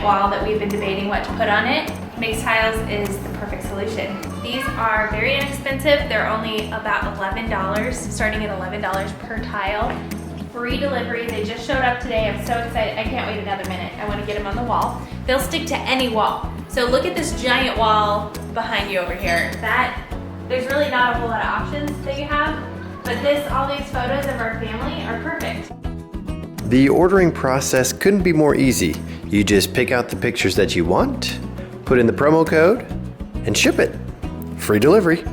Wall that we've been debating what to put on it. Mixtiles is the perfect solution. These are very inexpensive. They're only about $11, starting at $11 per tile. Free delivery. They just showed up today. I'm so excited. I can't wait another minute. I want to get them on the wall. They'll stick to any wall. So look at this giant wall behind you over here. There's really not a whole lot of options that you have, but all these photos of our family are perfect. The ordering process couldn't be more easy. You just pick out the pictures that you want, put in the promo code, and ship it. Free delivery.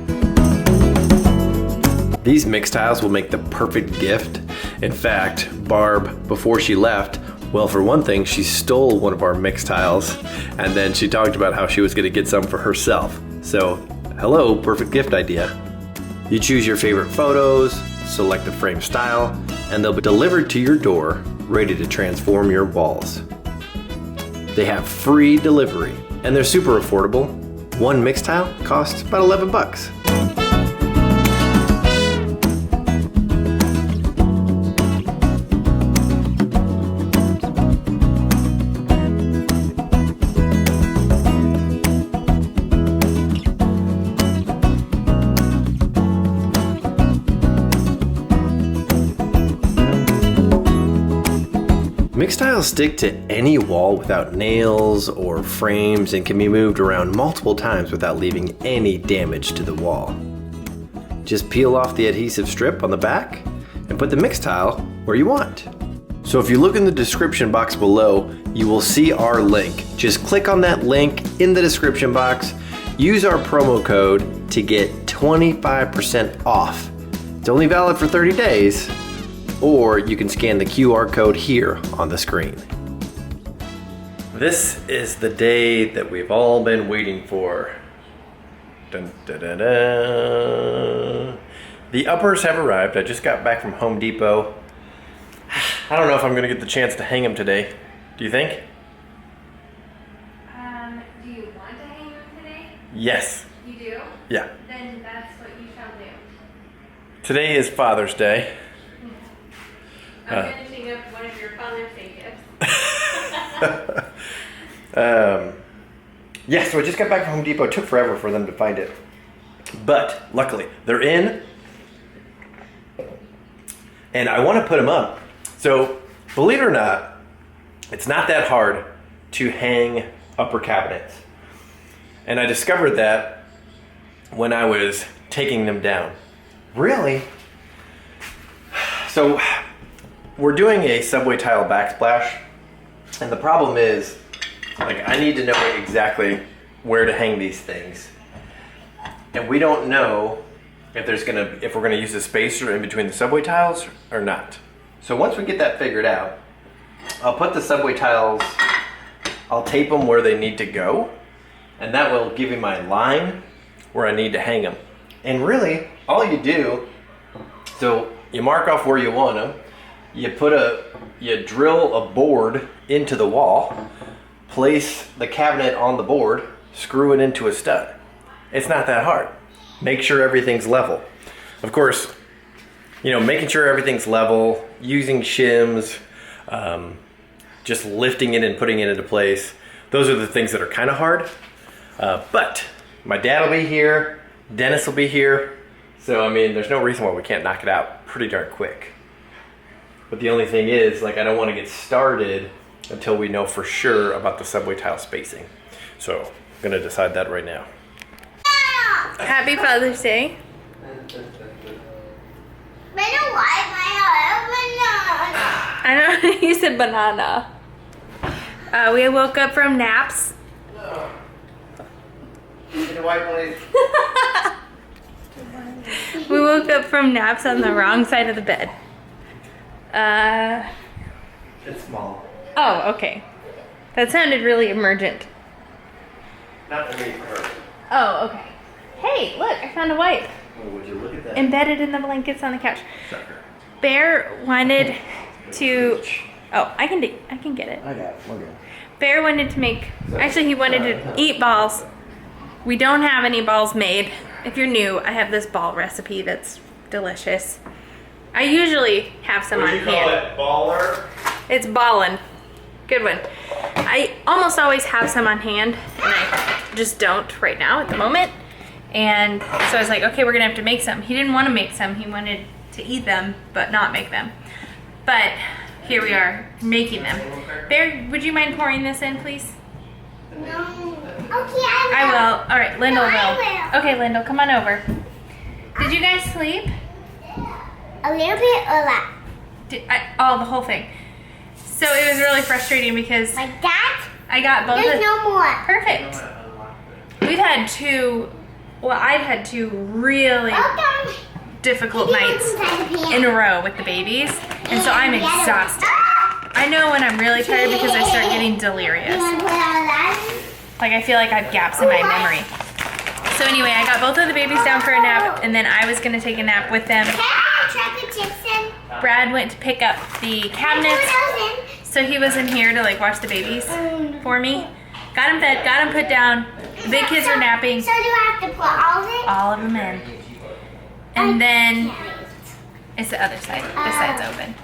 These Mixtiles will make the perfect gift. In fact, Barb, before she left, well, for one thing, she stole one of our Mixtiles, and then she talked about how she was gonna get some for herself. So, hello, perfect gift idea. You choose your favorite photos, select the frame style, and they'll be delivered to your door, ready to transform your walls. They have free delivery, and they're super affordable. One Mixtile costs about 11 bucks. Mixtiles stick to any wall without nails or frames and can be moved around multiple times without leaving any damage to the wall. Just peel off the adhesive strip on the back and put the Mixtile where you want. So if you look in the description box below, you will see our link. Just click on that link in the description box, use our promo code to get 25% off. It's only valid for 30 days. Or you can scan the QR code here on the screen. This is the day that we've all been waiting for. Dun, dun, dun, dun. The uppers have arrived. I just got back from Home Depot. I don't know if I'm gonna get the chance to hang them today. Do you think? Do you want to hang them today? Yes. You do? Yeah. Then that's what you shall do. Today is Father's Day. I'm finishing up one of your Father's Day gifts. Yeah, so I just got back from Home Depot. It took forever for them to find it. But luckily, they're in. And I want to put them up. So, believe it or not, it's not that hard to hang upper cabinets. And I discovered that when I was taking them down. Really? So, we're doing a subway tile backsplash, and the problem is, like, I need to know exactly where to hang these things, and we don't know if we're gonna use a spacer in between the subway tiles or not. So once we get that figured out, I'll put the subway tiles, I'll tape them where they need to go, and that will give me my line where I need to hang them. And really, all you do, so you mark off where you want them. You drill a board into the wall, place the cabinet on the board, screw it into a stud. It's not that hard. Make sure everything's level. Of course, making sure everything's level, using shims, just lifting it and putting it into place. Those are the things that are kind of hard. But my dad will be here, Dennis will be here. So, I mean, there's no reason why we can't knock it out pretty darn quick. But the only thing is, like, I don't want to get started until we know for sure about the subway tile spacing. So, I'm going to decide that right now. Happy Father's Day. I know, you said banana. We woke up from naps. Get a white, please. woke up from naps on the wrong side of the bed. It's small. Oh, okay. That sounded really emergent. Not for me, for her. Oh, okay. Hey, look, I found a wipe. Oh, would you look at that? Embedded in the blankets on the couch. Sucker. Bear wanted to... Oh, I can get it. I got it. We're good. Bear wanted to make... Actually, he wanted to eat balls. We don't have any balls made. If you're new, I have this ball recipe that's delicious. I usually have some on hand. What do you call it? Baller? It's ballin'. Good one. I almost always have some on hand, and I just don't right now at the moment. And so I was like, okay, we're gonna have to make some. He didn't want to make some. He wanted to eat them, but not make them. But here we are, making them. Bear, would you mind pouring this in, please? No. Okay, I will. All right, Lyndle No, will. I will. Okay, Lyndle, come on over. Did you guys sleep? A little bit or that? Oh, the whole thing. So it was really frustrating because Like that? I got both There's of... no more. Perfect. We've had I've had two really Okay. difficult nights in a row with the babies, and so I'm exhausted. I know when I'm really tired because I start getting delirious. You want to put all that? Like I feel like I have gaps in my memory. So anyway, I got both of the babies down for a nap, and then I was gonna take a nap with them. Can I have chocolate chips in? Brad went to pick up the cabinets, Put those so he was in here to like watch the babies for me. Got him fed, got him put down. The big kids are napping. So do I have to put all of it? All of them in. And then it's the other side. This side's open.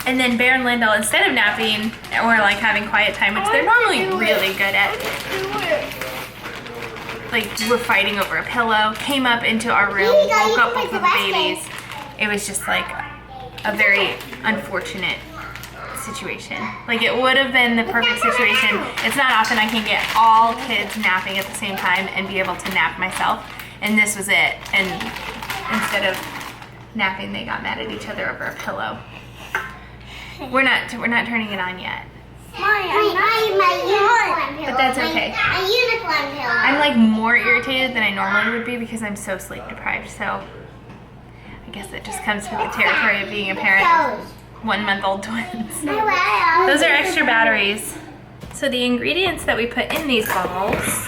And then Berend Lyndle, instead of napping or like having quiet time, which they're normally really good at, like we're fighting over a pillow, came up into our room, woke up both of the babies. It was just like a very unfortunate situation. Like it would have been the perfect situation. It's not often I can get all kids napping at the same time and be able to nap myself. And this was it. And instead of napping, they got mad at each other over a pillow. We're not turning it on yet. My unicorn pillow. But that's okay. A unicorn pillow. I'm like more irritated than I normally would be because I'm so sleep deprived. So I guess it just comes with the territory of being a parent of 1-month-old twins. Those are extra batteries. So the ingredients that we put in these balls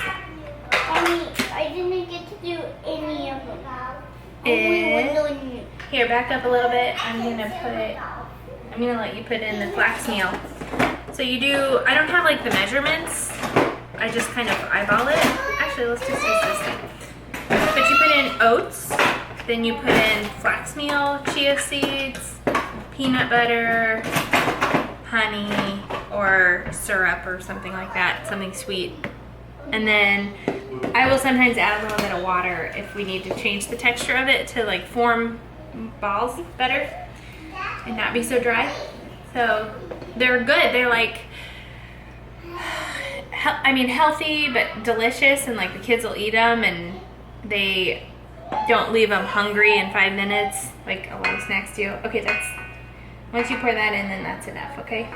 I didn't get to do any of them. is, here, back up a little bit. I'm gonna let you put in the flax meal. So you do, I don't have like the measurements. I just kind of eyeball it. Actually, let's just use this thing. But you put in oats, then you put in flax meal, chia seeds, peanut butter, honey, or syrup or something like that, something sweet. And then I will sometimes add a little bit of water if we need to change the texture of it to like form balls better and not be so dry. So they're good. They're like, I mean, healthy but delicious, and like the kids will eat them, and they don't leave them hungry in 5 minutes like a lot of snacks do. Okay, once you pour that in, then that's enough, okay?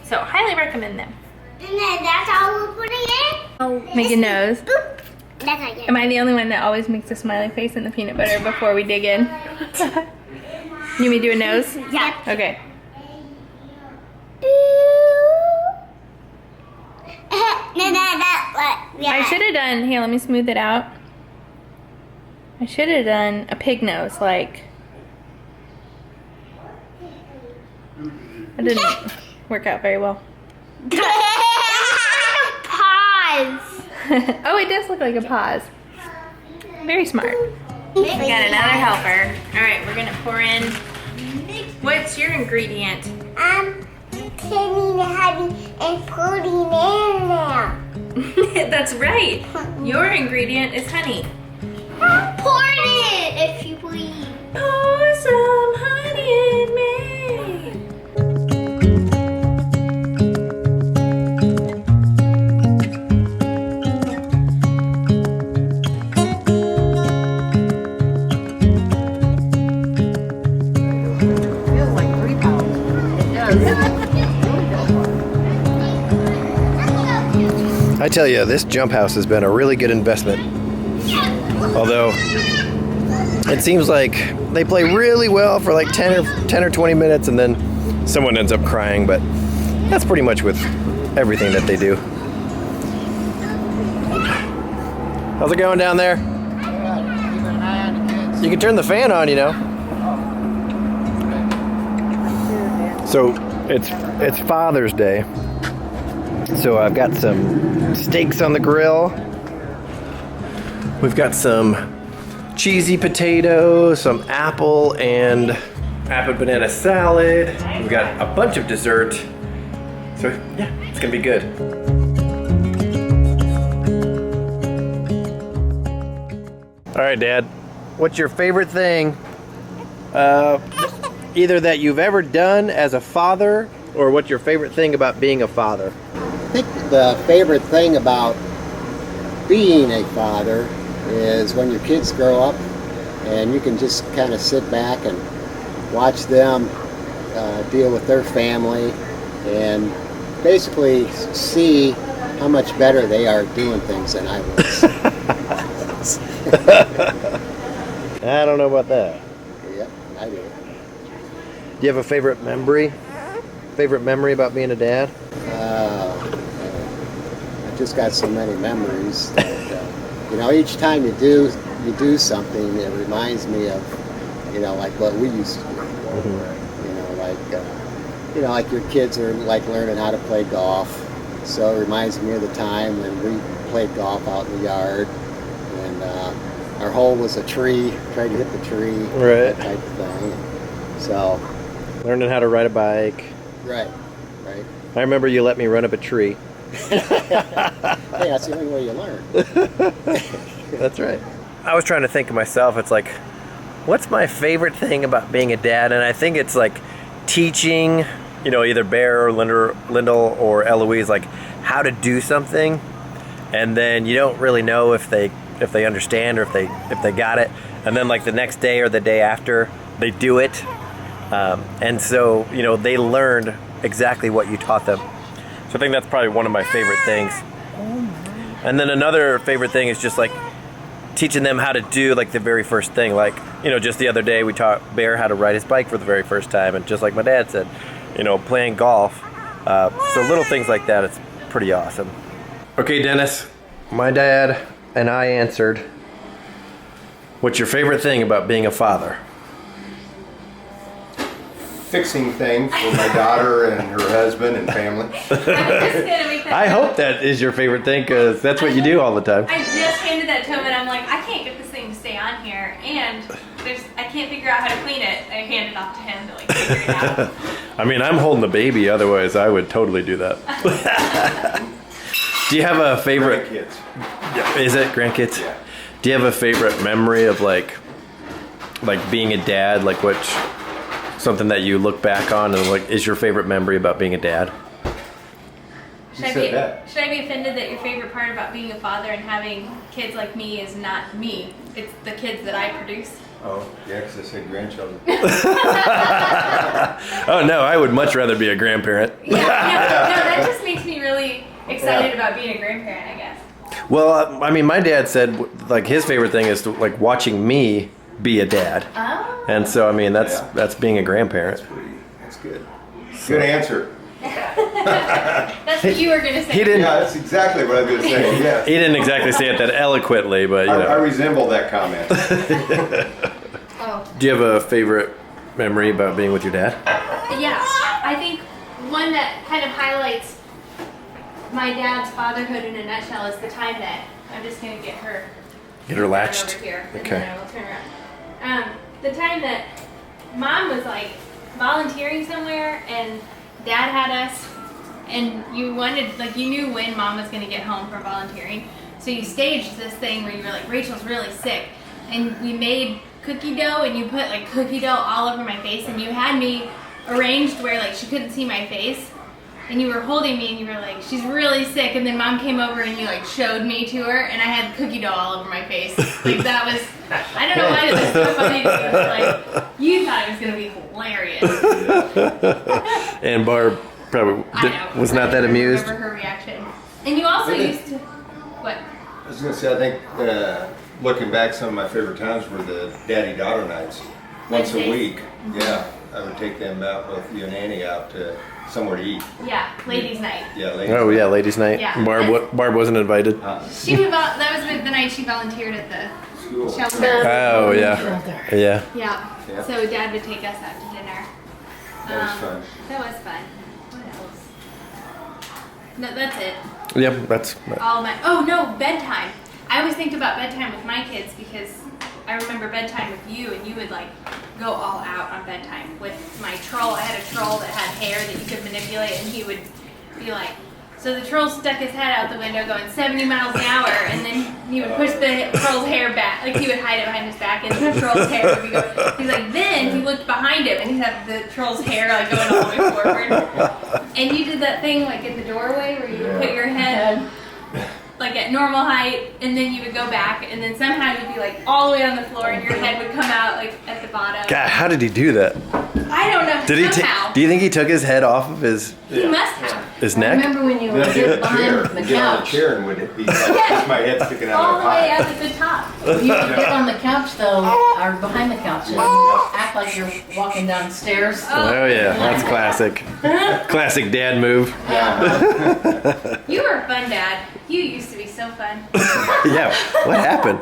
So highly recommend them. And then that's all we're putting in? I'll make a nose. Boop. That's not good. Am I the only one that always makes a smiley face in the peanut butter before we dig in? You want me to do a nose? Yeah. Okay. I should have done, here, let me smooth it out. I should have done a pig nose, like. It didn't work out very well. Pause. Oh, it does look like a pause. Very smart. We got another helper. All right, we're gonna pour in. What's your ingredient? Taking honey and putting in there. That's right. Your ingredient is honey. Pour it, if you please. Pour some honey in me. Feels like 3 pounds. It does. I tell you, this jump house has been a really good investment Although it seems like they play really well for like 10 or 20 minutes and then someone ends up crying, but that's pretty much with everything that they do. How's it going down there? You can turn the fan on, you know. So it's Father's Day. So I've got some steaks on the grill. We've got some cheesy potatoes, some apple and banana salad. We've got a bunch of dessert. So yeah, it's gonna be good. All right, Dad, what's your favorite thing either that you've ever done as a father, or what's your favorite thing about being a father? I think the favorite thing about being a father is when your kids grow up and you can just kind of sit back and watch them deal with their family and basically see how much better they are doing things than I was. I don't know about that. Yep, I do. Do you have a favorite memory? Favorite memory about being a dad? I've just got so many memories that, each time you do something, it reminds me of, like what we used to do. Mm-hmm. Like your kids are like learning how to play golf. So it reminds me of the time when we played golf out in the yard, and our hole was a tree, tried to hit the tree, right, that type of thing. So learning how to ride a bike. Right. I remember you let me run up a tree. Hey, that's the only way you learn. That's right. I was trying to think of myself. It's like, what's my favorite thing about being a dad? And I think it's like teaching, either Bear or Lyndle or Eloise, like how to do something, and then you don't really know if they understand or if they got it, and then like the next day or the day after they do it, and so they learned exactly what you taught them. So I think that's probably one of my favorite things. And then another favorite thing is just like teaching them how to do like the very first thing. Like, just the other day we taught Bear how to ride his bike for the very first time. And just like my dad said, playing golf. So little things like that, it's pretty awesome. Okay, Dennis, my dad and I answered, what's your favorite thing about being a father? Fixing things for my daughter and her husband and family. I was just gonna make that. I hope that is your favorite thing, because that's what you do all the time. I just handed that to him and I'm like, I can't get this thing to stay on here, and I can't figure out how to clean it. I hand it off to him to like figure it out. I mean, I'm holding the baby, otherwise I would totally do that. Do you have a favorite? Grandkids. Is it grandkids? Yeah. Do you have a favorite memory of like being a dad? Like something that you look back on and like is your favorite memory about being a dad? Should I be offended that your favorite part about being a father and having kids like me is not me? It's the kids that I produce. Oh, yeah, because I said grandchildren. Oh no, I would much rather be a grandparent. No, that just makes me really excited about being a grandparent, I guess. Well, I mean, my dad said like his favorite thing is like watching me be a dad. Oh. And so I mean that's being a grandparent. That's good. Good answer. That's what you were gonna say. He didn't. Yeah, that's exactly what I was going to say. Yes. He didn't exactly say it that eloquently, but I resemble that comment. Oh. Do you have a favorite memory about being with your dad? Yeah, I think one that kind of highlights my dad's fatherhood in a nutshell is the time that I'm just gonna get her latched. over here, and Okay. then I will turn around. The time that Mom was like volunteering somewhere and Dad had us, and you knew when Mom was gonna get home from volunteering, so you staged this thing where you were like, Rachel's really sick, and we made cookie dough, and you put like cookie dough all over my face, and you had me arranged where like she couldn't see my face, and you were holding me and you were like, she's really sick, and then Mom came over and you like showed me to her, and I had cookie dough all over my face. Like that was, I don't know why it was so funny to me, but like you thought it was gonna be hilarious. And Barb probably was not that amused. I remember her reaction. And you also used to, what? I was going to say, I think looking back, some of my favorite times were the daddy-daughter nights. Once a Wednesdays. week, yeah. I would take them out with you and Annie out to somewhere to eat. Yeah, ladies' night. Yeah, ladies. Oh yeah, ladies' night. Yeah. Barb wasn't invited. She would that was the night she volunteered at the School. shelter. Oh yeah, yeah. Yeah. Yeah. So Dad would take us out to dinner. That was fun. That was fun. What else? No, that's it. Yep, that's. All my. Oh no, bedtime. I always think about bedtime with my kids because I remember bedtime with you, and you would like go all out on bedtime with my troll. I had a troll that had hair that you could manipulate, and he would be like. So the troll stuck his head out the window going 70 miles an hour, and then he would push the troll's hair back, like he would hide it behind his back, and the troll's hair would be going. He's like, then he looked behind him, and he had the troll's hair like going all the way forward. And you did that thing like in the doorway where you would put your head like at normal height, and then you would go back, and then somehow you'd be like all the way on the floor, and your head would come out like at the bottom. God, how did he do that? I don't know. Did he? Somehow. Do you think he took his head off of his He must have. I neck? remember when you Then would get get a chair. behind the Get on the couch. chair and would it be just my head sticking out All of the my way pocket. up at the top. You would get on the couch though, or behind the couch, and act like you're walking downstairs. Oh yeah, that's classic. Classic dad move. You were a fun dad. You used to be so fun. Yeah. What happened?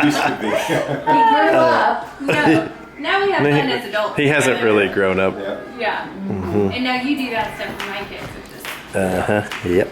Used to be. He grew up. No. Now we have fun as adults. He hasn't really grown up. Yeah. Yeah. And now you do that stuff with my kids. It's just Yep.